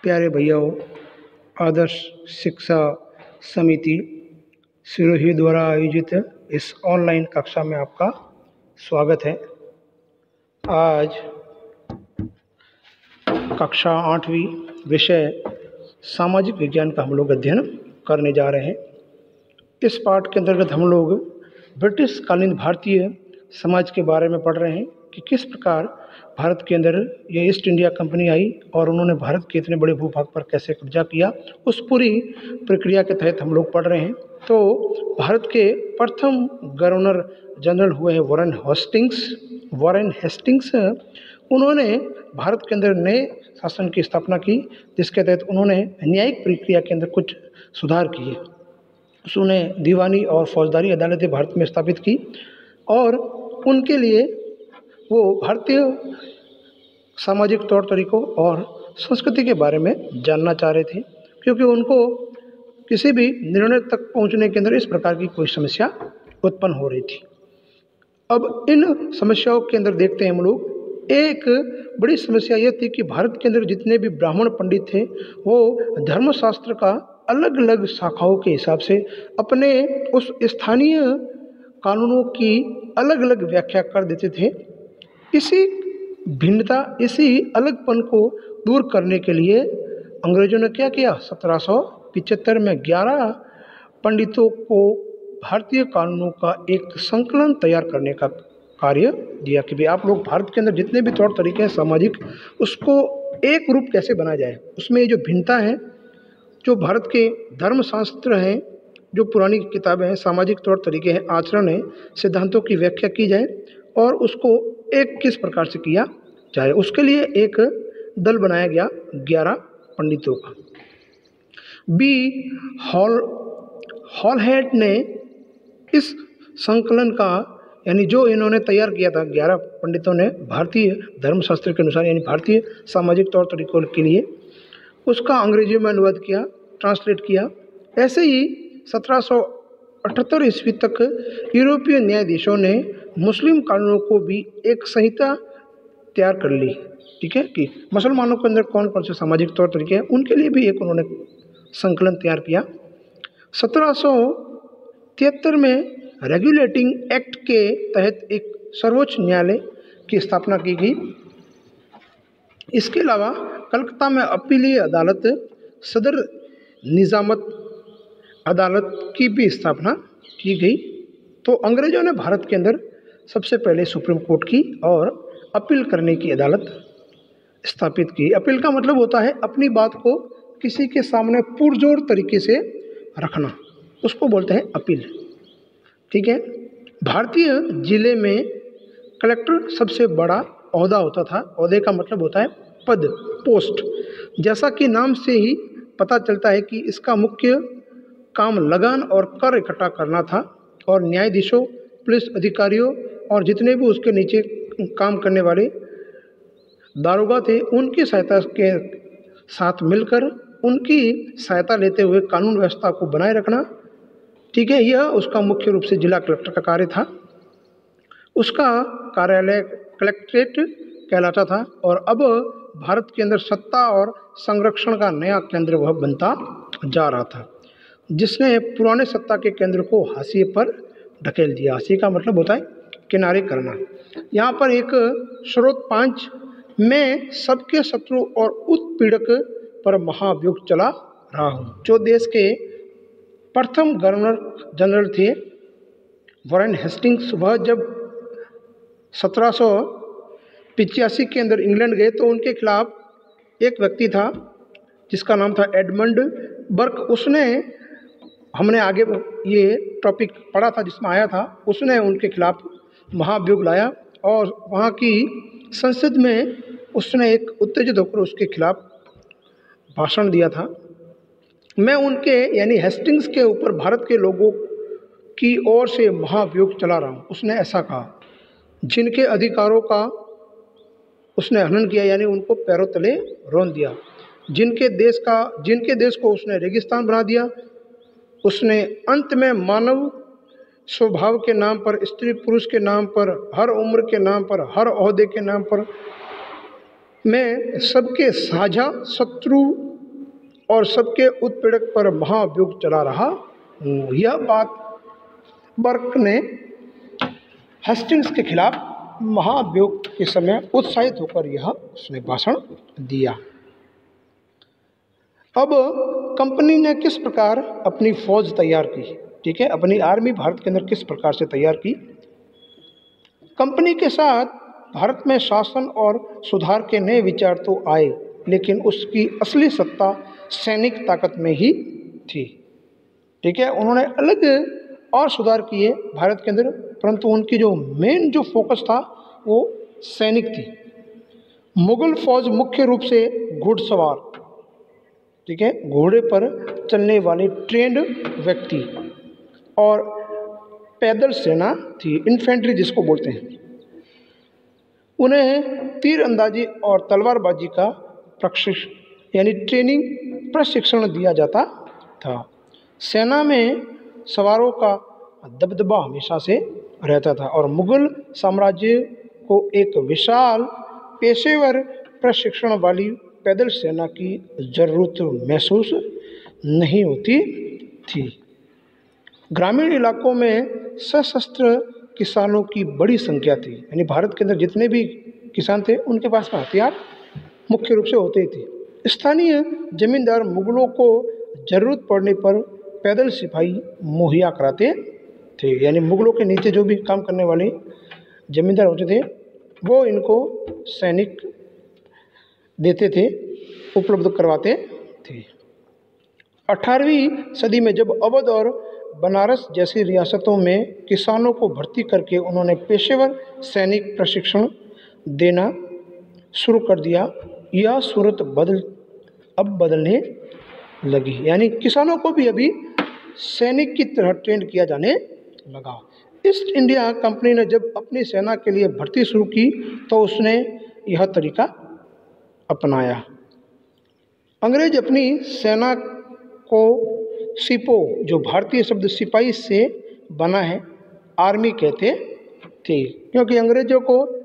प्यारे भैयाओं, आदर्श शिक्षा समिति सिरोही द्वारा आयोजित इस ऑनलाइन कक्षा में आपका स्वागत है। आज कक्षा 8वीं विषय सामाजिक विज्ञान का हम लोग अध्ययन करने जा रहे हैं। इस पाठ के अंतर्गत हम लोग ब्रिटिश कालीन भारतीय समाज के बारे में पढ़ रहे हैं कि किस प्रकार भारत के अंदर ये ईस्ट इंडिया कंपनी आई और उन्होंने भारत के इतने बड़े भूभाग पर कैसे कब्जा किया, उस पूरी प्रक्रिया के तहत हम लोग पढ़ रहे हैं। तो भारत के प्रथम गवर्नर जनरल हुए हैं वॉरेन हेस्टिंग्स। उन्होंने भारत के अंदर नए शासन की स्थापना की, जिसके तहत उन्होंने न्यायिक प्रक्रिया के अंदर कुछ सुधार किए। उन्होंने दीवानी और फौजदारी अदालतें भारत में स्थापित की और उनके लिए वो भारतीय सामाजिक तौर तरीकों और संस्कृति के बारे में जानना चाह रहे थे, क्योंकि उनको किसी भी निर्णय तक पहुंचने के अंदर इस प्रकार की कोई समस्या उत्पन्न हो रही थी। अब इन समस्याओं के अंदर देखते हैं हम लोग, एक बड़ी समस्या यह थी कि भारत के अंदर जितने भी ब्राह्मण पंडित थे वो धर्मशास्त्र का अलग अलग शाखाओं के हिसाब से अपने उस स्थानीय कानूनों की अलग अलग व्याख्या कर देते थे। इसी भिन्नता, इसी अलगपन को दूर करने के लिए अंग्रेजों ने क्या किया, 1775 में 11 पंडितों को भारतीय कानूनों का एक संकलन तैयार करने का कार्य दिया कि भाई आप लोग भारत के अंदर जितने भी तौर तरीके हैं सामाजिक, उसको एक रूप कैसे बनाया जाए। उसमें जो भिन्नता है, जो भारत के धर्मशास्त्र हैं, जो पुरानी किताबें हैं, सामाजिक तौर तरीके हैं, आचरण है, सिद्धांतों की व्याख्या की जाए और उसको एक किस प्रकार से किया जाए। उसके लिए एक दल बनाया गया 11 पंडितों का। हॉलहेड ने इस संकलन का, यानी जो इन्होंने तैयार किया था 11 पंडितों ने भारतीय धर्मशास्त्र के अनुसार, यानी भारतीय सामाजिक तौर तरीकों के लिए, उसका अंग्रेजी में अनुवाद किया, ट्रांसलेट किया। ऐसे ही 1778 ईस्वी तक यूरोपीय न्यायाधीशों ने मुस्लिम कानूनों को भी एक संहिता तैयार कर ली, ठीक है, कि मुसलमानों के अंदर कौन कौन से सामाजिक तौर तरीके हैं, उनके लिए भी एक उन्होंने संकलन तैयार किया। 1773 में रेगुलेटिंग एक्ट के तहत एक सर्वोच्च न्यायालय की स्थापना की गई। इसके अलावा कलकत्ता में अपीलीय अदालत, सदर निजामत अदालत की भी स्थापना की गई। तो अंग्रेजों ने भारत के अंदर सबसे पहले सुप्रीम कोर्ट की और अपील करने की अदालत स्थापित की। अपील का मतलब होता है अपनी बात को किसी के सामने पुरजोर तरीके से रखना, उसको बोलते हैं अपील, ठीक है। भारतीय जिले में कलेक्टर सबसे बड़ा ओहदा होता था। ओहदे का मतलब होता है पद, पोस्ट। जैसा कि नाम से ही पता चलता है कि इसका मुख्य काम लगान और कर इकट्ठा करना था और न्यायाधीशों, पुलिस अधिकारियों और जितने भी उसके नीचे काम करने वाले दारोगा थे, उनकी सहायता के साथ मिलकर उनकी सहायता लेते हुए कानून व्यवस्था को बनाए रखना, ठीक है। यह उसका मुख्य रूप से जिला कलेक्टर का कार्य था। उसका कार्यालय कलेक्ट्रेट कहलाता था और अब भारत के अंदर सत्ता और संरक्षण का नया केंद्र वह बनता जा रहा था, जिसने पुराने सत्ता के केंद्र को हाशिए पर ढकेल दिया। हाशिए का मतलब होता है किनारे करना। यहाँ पर एक स्रोत 5 में सबके शत्रु और उत्पीड़क पर महाभियोग चला रहा हूँ। जो देश के प्रथम गवर्नर जनरल थे वॉरेन हेस्टिंग्स, वह जब 1785 के अंदर इंग्लैंड गए तो उनके खिलाफ एक व्यक्ति था जिसका नाम था एडमंड बर्क। उसने, हमने आगे ये टॉपिक पढ़ा था जिसमें आया था, उसने उनके खिलाफ महाभियोग लाया और वहाँ की संसद में उसने एक उत्तेजित होकर उसके खिलाफ भाषण दिया था। मैं उनके यानी हेस्टिंग्स के ऊपर भारत के लोगों की ओर से महाभियोग चला रहा हूँ, उसने ऐसा कहा। जिनके अधिकारों का उसने हनन किया, यानी उनको पैरों तले रौंद दिया। जिनके देश को उसने रेगिस्तान बना दिया। उसने अंत में मानव स्वभाव के नाम पर, स्त्री पुरुष के नाम पर, हर उम्र के नाम पर, हर ओहदे के नाम पर, मैं सबके साझा शत्रु और सबके उत्पीड़क पर महाअभियोग चला रहा हूँ। यह बात बर्क ने हेस्टिंग्स के खिलाफ महाअभियोग के समय उत्साहित होकर यह उसने भाषण दिया। अब कंपनी ने किस प्रकार अपनी फौज तैयार की, ठीक है, अपनी आर्मी भारत के अंदर किस प्रकार से तैयार की। कंपनी के साथ भारत में शासन और सुधार के नए विचार तो आए, लेकिन उसकी असली सत्ता सैनिक ताकत में ही थी, ठीक है। उन्होंने अलग और सुधार किए भारत के अंदर, परंतु उनकी जो मेन जो फोकस था वो सैनिक थी। मुगल फौज मुख्य रूप से घुड़सवार, ठीक है, घोड़े पर चलने वाले ट्रेंड व्यक्ति और पैदल सेना थी, इन्फेंट्री जिसको बोलते हैं। उन्हें तीर अंदाजी और तलवारबाजी का प्रशिक्षण दिया जाता था। सेना में सवारों का दबदबा हमेशा से रहता था और मुगल साम्राज्य को एक विशाल पेशेवर प्रशिक्षण वाली पैदल सेना की जरूरत महसूस नहीं होती थी। ग्रामीण इलाकों में सशस्त्र किसानों की बड़ी संख्या थी, यानी भारत के अंदर जितने भी किसान थे उनके पास में हथियार मुख्य रूप से होते ही थे। स्थानीय जमींदार मुगलों को जरूरत पड़ने पर पैदल सिपाही मुहैया कराते थे, यानी मुगलों के नीचे जो भी काम करने वाले जमींदार होते थे वो इनको सैनिक देते थे, उपलब्ध करवाते थे। 18वीं सदी में जब अवध और बनारस जैसी रियासतों में किसानों को भर्ती करके उन्होंने पेशेवर सैनिक प्रशिक्षण देना शुरू कर दिया, यह सूरत बदलने लगी, यानी किसानों को भी अभी सैनिक की तरह ट्रेंड किया जाने लगा। ईस्ट इंडिया कंपनी ने जब अपनी सेना के लिए भर्ती शुरू की तो उसने यह तरीका अपनाया। अंग्रेज अपनी सेना को सिपो, जो भारतीय शब्द सिपाही से बना है, आर्मी कहते थे, क्योंकि अंग्रेजों को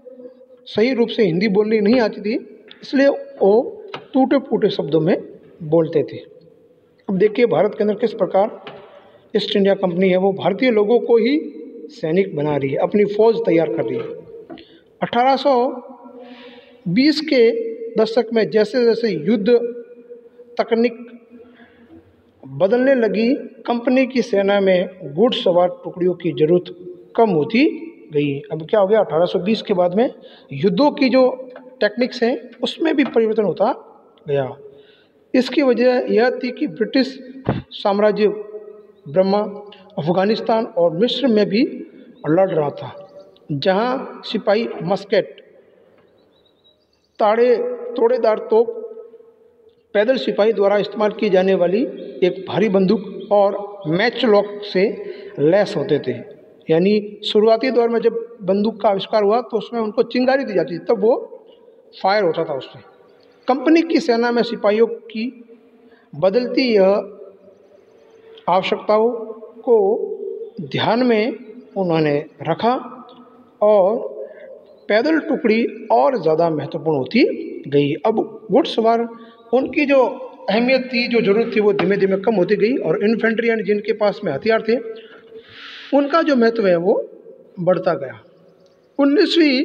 सही रूप से हिंदी बोलनी नहीं आती थी, इसलिए वो टूटे फूटे शब्दों में बोलते थे। अब देखिए भारत के अंदर किस प्रकार ईस्ट इंडिया कंपनी है वो भारतीय लोगों को ही सैनिक बना रही है, अपनी फौज तैयार कर रही है। 1820 के दशक में जैसे जैसे युद्ध तकनीक बदलने लगी, कंपनी की सेना में घुड़सवार टुकड़ियों की जरूरत कम होती गई। अब क्या हो गया, 1820 के बाद में युद्धों की जो टेक्निक्स हैं उसमें भी परिवर्तन होता गया। इसकी वजह यह थी कि ब्रिटिश साम्राज्य बर्मा, अफगानिस्तान और मिस्र में भी लड़ रहा था, जहां सिपाही मस्केट, तोड़ेदार तोप, पैदल सिपाही द्वारा इस्तेमाल की जाने वाली एक भारी बंदूक और मैचलॉक से लैस होते थे। यानी शुरुआती दौर में जब बंदूक का आविष्कार हुआ तो उसमें उनको चिंगारी दी जाती थी, तब वो फायर होता था उससे। कंपनी की सेना में सिपाहियों की बदलती यह आवश्यकताओं को ध्यान में उन्होंने रखा और पैदल टुकड़ी और ज़्यादा महत्वपूर्ण होती गई। अब घुड़सवार उनकी जो अहमियत थी, जो ज़रूरत थी, वो धीमे धीमे कम होती गई और इन्फेंट्री यानी जिनके पास में हथियार थे उनका जो महत्व है वो बढ़ता गया। 19वीं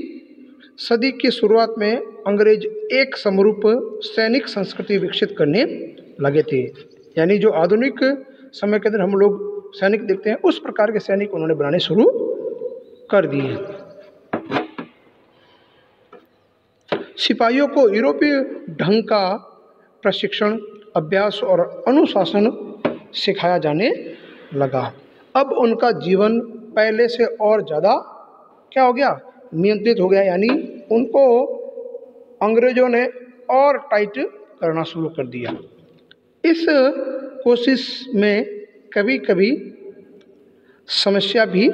सदी की शुरुआत में अंग्रेज एक समरूप सैनिक संस्कृति विकसित करने लगे थे, यानी जो आधुनिक समय के अंदर हम लोग सैनिक देखते हैं उस प्रकार के सैनिक उन्होंने बनाने शुरू कर दिए। सिपाहियों को यूरोपीय ढंग का प्रशिक्षण, अभ्यास और अनुशासन सिखाया जाने लगा। अब उनका जीवन पहले से और ज़्यादा क्या हो गया, नियंत्रित हो गया, यानी उनको अंग्रेजों ने और टाइट करना शुरू कर दिया। इस कोशिश में कभी कभी समस्या भी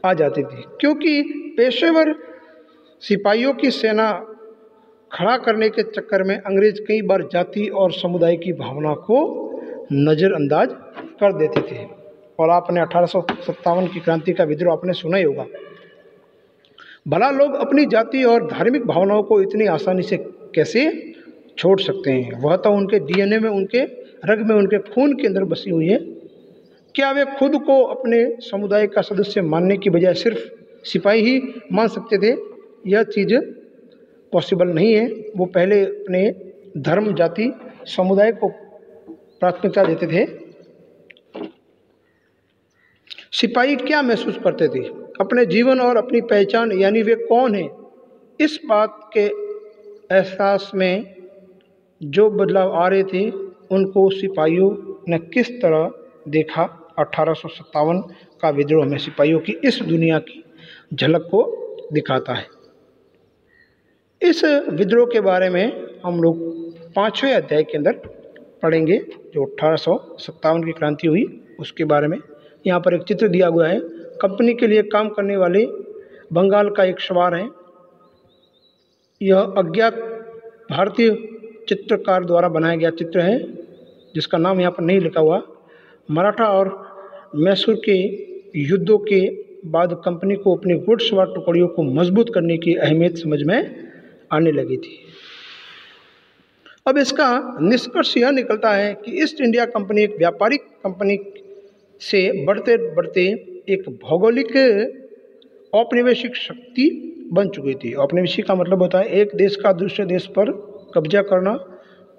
आ जाती थी, क्योंकि पेशेवर सिपाहियों की सेना खड़ा करने के चक्कर में अंग्रेज कई बार जाति और समुदाय की भावना को नज़रअंदाज कर देते थे। और आपने 1857 की क्रांति का विद्रोह आपने सुना ही होगा। भला लोग अपनी जाति और धार्मिक भावनाओं को इतनी आसानी से कैसे छोड़ सकते हैं। वह तो उनके डीएनए में, उनके रग में, उनके खून के अंदर बसी हुई है। क्या वे खुद को अपने समुदाय का सदस्य मानने की बजाय सिर्फ सिपाही ही मान सकते थे? यह चीज़ पॉसिबल नहीं है। वो पहले अपने धर्म, जाति, समुदाय को प्राथमिकता देते थे। सिपाही क्या महसूस करते थे? अपने जीवन और अपनी पहचान, यानी वे कौन हैं, इस बात के एहसास में जो बदलाव आ रहे थे, उनको सिपाहियों ने किस तरह देखा? 1857 का विद्रोह में सिपाहियों की इस दुनिया की झलक को दिखाता है। इस विद्रोह के बारे में हम लोग 5वें अध्याय के अंदर पढ़ेंगे, जो 1857 की क्रांति हुई उसके बारे में। यहाँ पर एक चित्र दिया हुआ है। कंपनी के लिए काम करने वाले बंगाल का एक सवार है। यह अज्ञात भारतीय चित्रकार द्वारा बनाया गया चित्र है, जिसका नाम यहाँ पर नहीं लिखा हुआ। मराठा और मैसूर के युद्धों के बाद कंपनी को अपनी घुड़सवार टुकड़ियों को मजबूत करने की अहमियत समझ में आने लगी थी। अब इसका निष्कर्ष यह निकलता है कि ईस्ट इंडिया कंपनी एक व्यापारिक कंपनी से बढ़ते बढ़ते एक भौगोलिक औपनिवेशिक शक्ति बन चुकी थी। औपनिवेशिक का मतलब होता है एक देश का दूसरे देश पर कब्जा करना,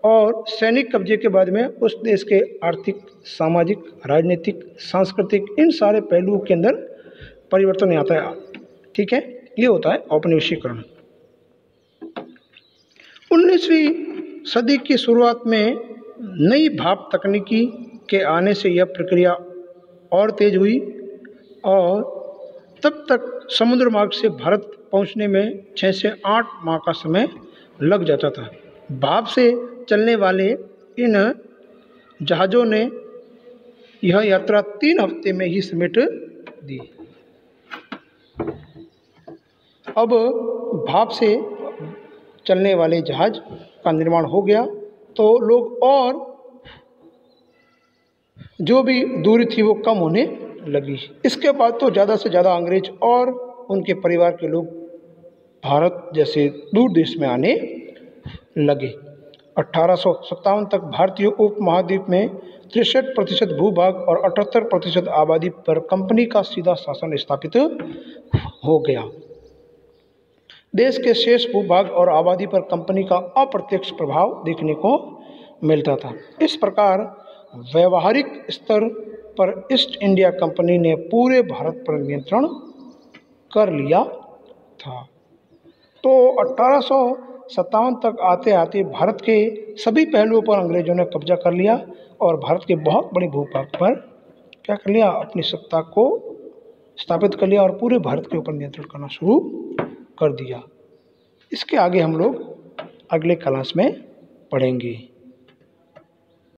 और सैनिक कब्जे के बाद में उस देश के आर्थिक, सामाजिक, राजनीतिक, सांस्कृतिक, इन सारे पहलुओं के अंदर परिवर्तन आता है। ठीक है, ये होता है औपनिवेशीकरण। 19वीं सदी की शुरुआत में नई भाप तकनीकी के आने से यह प्रक्रिया और तेज हुई, और तब तक समुद्र मार्ग से भारत पहुंचने में 6 से 8 माह का समय लग जाता था। भाप से चलने वाले इन जहाज़ों ने यह यात्रा 3 हफ्ते में ही समेट दी। अब भाप से चलने वाले जहाज़ का निर्माण हो गया, तो लोग और जो भी दूरी थी वो कम होने लगी। इसके बाद तो ज़्यादा से ज़्यादा अंग्रेज और उनके परिवार के लोग भारत जैसे दूर देश में आने लगे। 1857 तक भारतीय उपमहाद्वीप में 63% भूभाग और 78% आबादी पर कंपनी का सीधा शासन स्थापित हो गया। देश के शेष भूभाग और आबादी पर कंपनी का अप्रत्यक्ष प्रभाव देखने को मिलता था। इस प्रकार व्यवहारिक स्तर पर ईस्ट इंडिया कंपनी ने पूरे भारत पर नियंत्रण कर लिया था। तो 1857 तक आते आते भारत के सभी पहलुओं पर अंग्रेजों ने कब्जा कर लिया, और भारत के बहुत बड़ी भूभाग पर क्या कर लिया, अपनी सत्ता को स्थापित कर लिया और पूरे भारत के ऊपर नियंत्रण करना शुरू कर दिया। इसके आगे हम लोग अगले क्लास में पढ़ेंगे।